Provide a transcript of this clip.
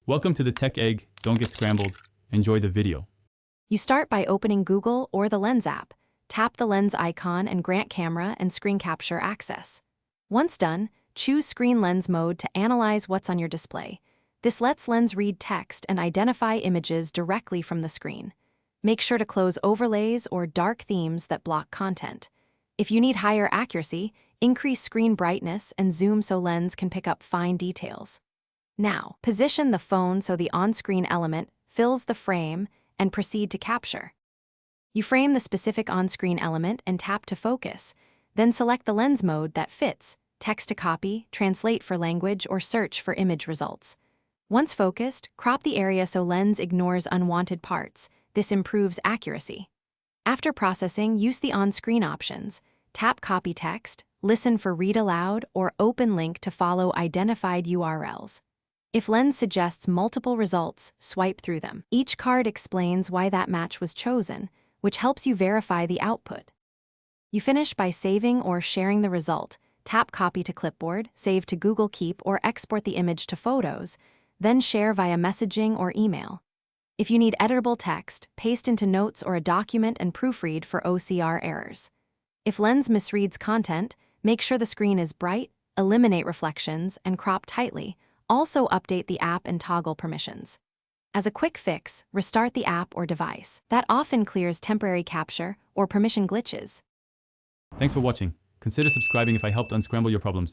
Welcome to the Tech Egg. Don't get scrambled. Enjoy the video. You start by opening Google or the Lens app. Tap the Lens icon and grant camera and screen capture access. Once done, choose Screen Lens mode to analyze what's on your display. This lets Lens read text and identify images directly from the screen. Make sure to close overlays or dark themes that block content. If you need higher accuracy, increase screen brightness and zoom so Lens can pick up fine details. Now, position the phone so the on-screen element fills the frame and proceed to capture. You frame the specific on-screen element and tap to focus, then select the lens mode that fits, text to copy, translate for language, or search for image results. Once focused, crop the area so Lens ignores unwanted parts. This improves accuracy. After processing, use the on-screen options. Tap copy text, listen for read aloud, or open link to follow identified URLs. If Lens suggests multiple results, swipe through them. Each card explains why that match was chosen, which helps you verify the output. You finish by saving or sharing the result. Tap Copy to Clipboard, save to Google Keep, or export the image to Photos, then share via messaging or email. If you need editable text, paste into Notes or a document and proofread for OCR errors. If Lens misreads content, make sure the screen is bright, eliminate reflections, and crop tightly. Also update the app and toggle permissions. As a quick fix, restart the app or device. That often clears temporary capture or permission glitches. Thanks for watching. Consider subscribing if I helped unscramble your problems.